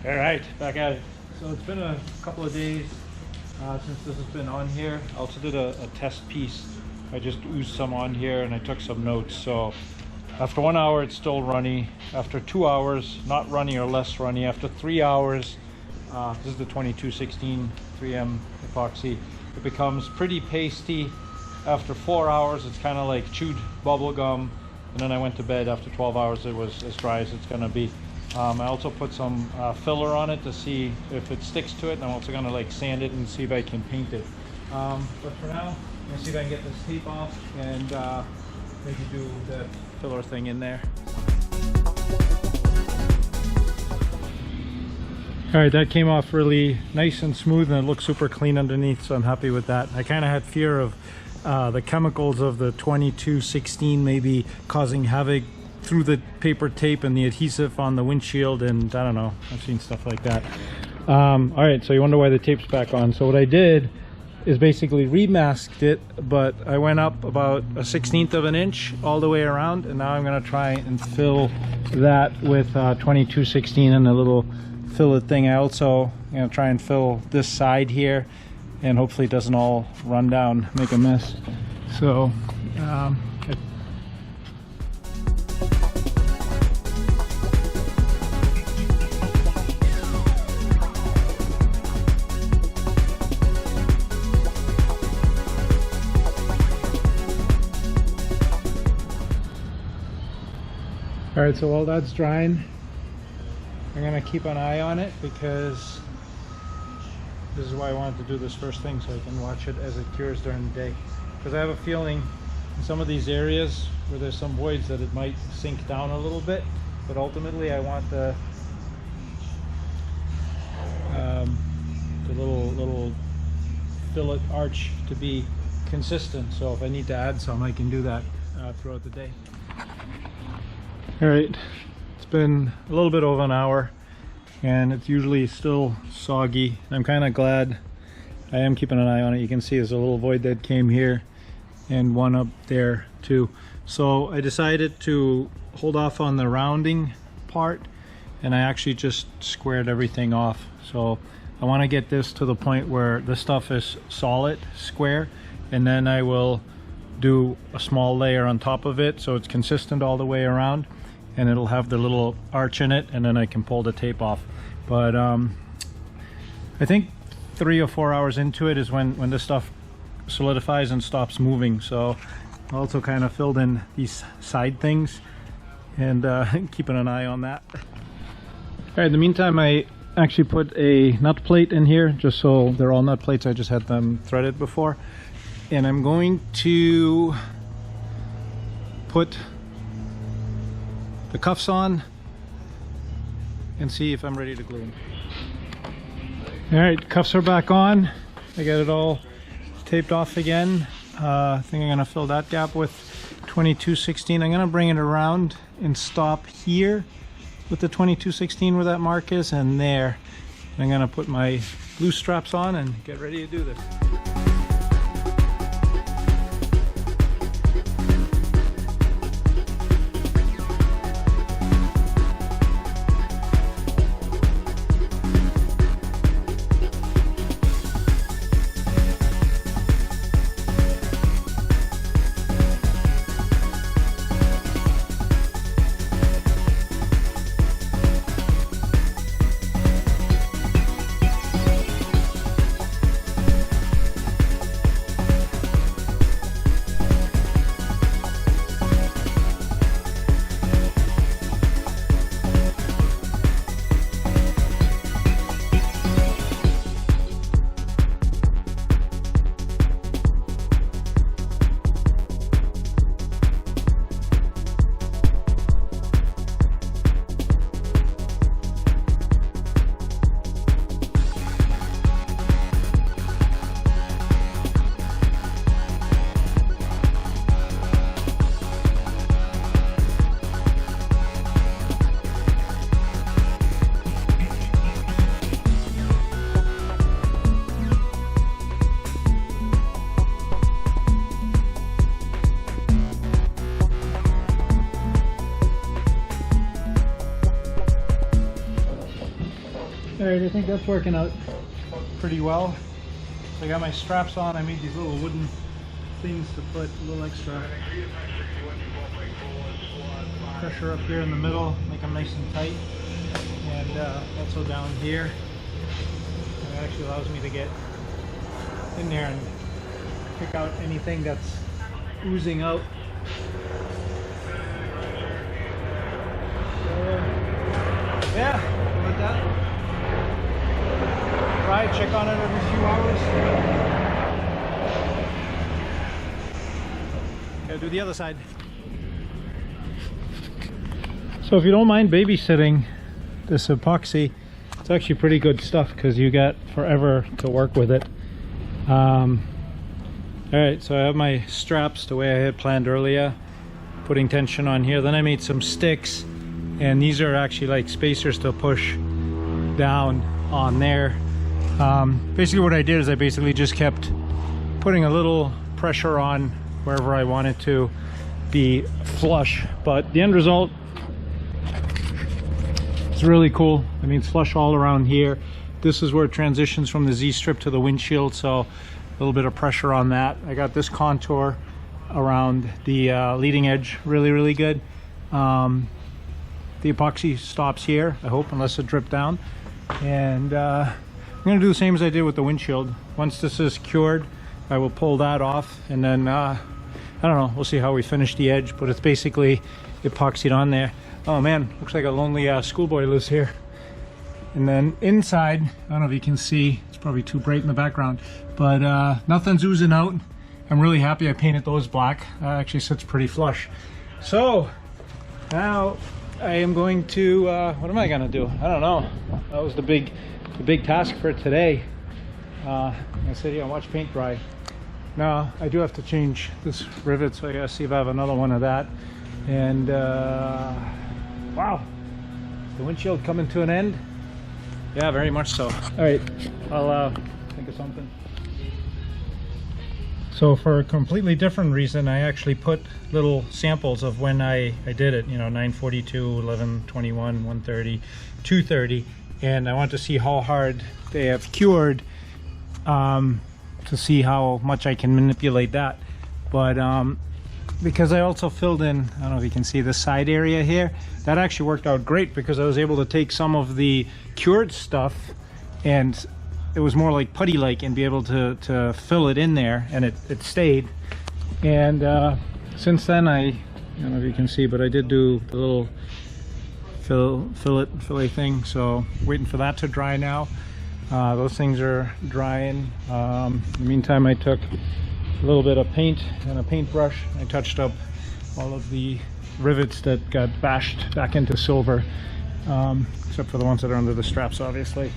All right, back at it. So it's been a couple of days since this has been on here. I also did a test piece. I just oozed some on here and I took some notes. So after 1 hour, it's still runny. After 2 hours, not runny or less runny. After 3 hours, this is the 2216 3M epoxy. It becomes pretty pasty. After 4 hours, it's kind of like chewed bubble gum. And then I went to bed. After 12 hours, it was as dry as it's going to be. I also put some filler on it to see if it sticks to it, and I'm also going to like sand it and see if I can paint it. But for now, I'm going to see if I can get this tape off and maybe do the filler thing in there. Alright, that came off really nice and smooth and it looks super clean underneath, so I'm happy with that. I kind of had fear of the chemicals of the 2216 maybe causing havoc through the paper tape and the adhesive on the windshield, and I don't know, I've seen stuff like that. Alright, so you wonder why the tape's back on. So what I did is basically remasked it, but I went up about a 1/16 of an inch all the way around, and now I'm going to try and fill that with 2216 and a little fillet thing. I also going to try and fill this side here, and hopefully it doesn't all run down, make a mess. So Alright, so while that's drying, I'm going to keep an eye on it because this is why I wanted to do this first thing, so I can watch it as it cures during the day. Because I have a feeling in some of these areas where there's some voids that it might sink down a little bit, but ultimately I want the little fillet arch to be consistent, so if I need to add some, I can do that throughout the day. Alright, it's been a little bit over an hour and it's usually still soggy. I'm kind of glad I am keeping an eye on it. You can see there's a little void that came here and one up there too. So I decided to hold off on the rounding part, and I actually just squared everything off. So I want to get this to the point where the stuff is solid, square, and then I will do a small layer on top of it so it's consistent all the way around, and it'll have the little arch in it, and then I can pull the tape off. But I think 3 or 4 hours into it is when this stuff solidifies and stops moving. So I also kind of filled in these side things and keeping an eye on that. All right, in the meantime, I actually put a nut plate in here, just so they're all nut plates. I just had them threaded before, and I'm going to put the cuffs on and see if I'm ready to glue them. Alright, cuffs are back on. I got it all taped off again. I think I'm going to fill that gap with 2216. I'm going to bring it around and stop here with the 2216 where that mark is, and there. I'm going to put my glue straps on and get ready to do this. Alright, I think that's working out pretty well. So I got my straps on. I made these little wooden things to put a little extra pressure up here in the middle, make them nice and tight. And also down here. It actually allows me to get in there and pick out anything that's oozing out. Yeah, like that. Try check on it every few hours. Okay, do the other side. So if you don't mind babysitting this epoxy, it's actually pretty good stuff because you got forever to work with it. Alright, so I have my straps the way I had planned earlier, putting tension on here. Then I made some sticks, and these are actually like spacers to push down on there. Basically what I did is I basically just kept putting a little pressure on wherever I wanted to be flush, but the end result is really cool. I mean, it's flush all around here. This is where it transitions from the Z-strip to the windshield, so a little bit of pressure on that. I got this contour around the leading edge really good. The epoxy stops here, I hope, unless it dripped down. And I'm gonna do the same as I did with the windshield. Once this is cured, I will pull that off, and then I don't know, we'll see how we finish the edge, but it's basically epoxied on there. Oh man, looks like a lonely schoolboy lives here. And then inside, I don't know if you can see, it's probably too bright in the background, but nothing's oozing out. I'm really happy I painted those black. Actually sits pretty flush. So now I am going to, what am I gonna do? I don't know. That was the big task for today. I said, yeah, watch paint dry. Now I do have to change this rivet, so I gotta see if I have another one of that. And wow, the windshield coming to an end. Yeah, very much so. All right, I'll think of something. So for a completely different reason, I actually put little samples of when I did it, you know, 942, 1121, 130, 230, and I want to see how hard they have cured, to see how much I can manipulate that. But because I also filled in, I don't know if you can see the side area here, that actually worked out great because I was able to take some of the cured stuff, and it was more like putty-like, and be able to fill it in there, and it stayed. And since then, I don't know if you can see, but I did do the little fillet thing, so waiting for that to dry now. Those things are drying. In the meantime, I took a little bit of paint and a paintbrush. I touched up all of the rivets that got bashed back into silver, except for the ones that are under the straps, obviously.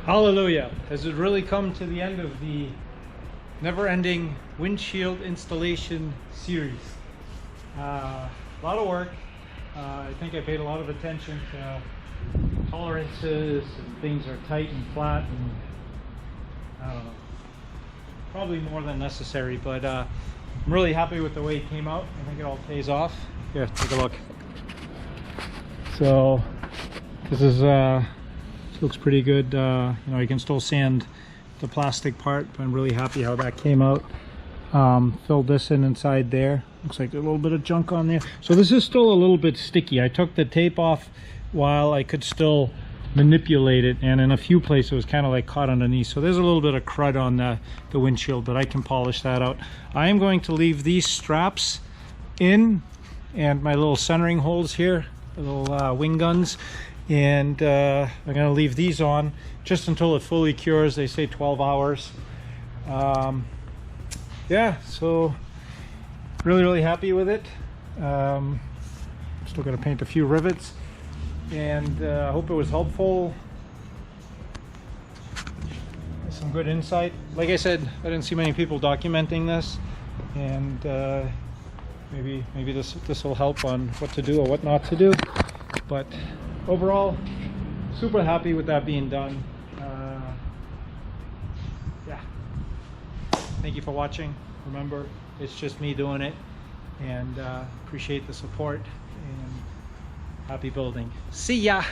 Hallelujah! Has it really come to the end of the never-ending windshield installation series? A lot of work. I think I paid a lot of attention to tolerances, and things are tight and flat, and I don't know, probably more than necessary, but I'm really happy with the way it came out. I think it all pays off. Here, take a look. So this is looks pretty good. You know, you can still sand the plastic part, but I'm really happy how that came out. Filled this in inside there. Looks like a little bit of junk on there. So this is still a little bit sticky. I took the tape off while I could still manipulate it, and in a few places it was kind of like caught underneath. So there's a little bit of crud on the windshield, but I can polish that out. I am going to leave these straps in, and my little centering holes here, the little wing guns. And I'm going to leave these on just until it fully cures. They say 12 hours. Yeah, so really happy with it. Still going to paint a few rivets, and I hope it was helpful. Some good insight. Like I said, I didn't see many people documenting this, and maybe this will help on what to do or what not to do. But overall, super happy with that being done. Yeah. Thank you for watching. Remember, it's just me doing it, and appreciate the support, and happy building. See ya.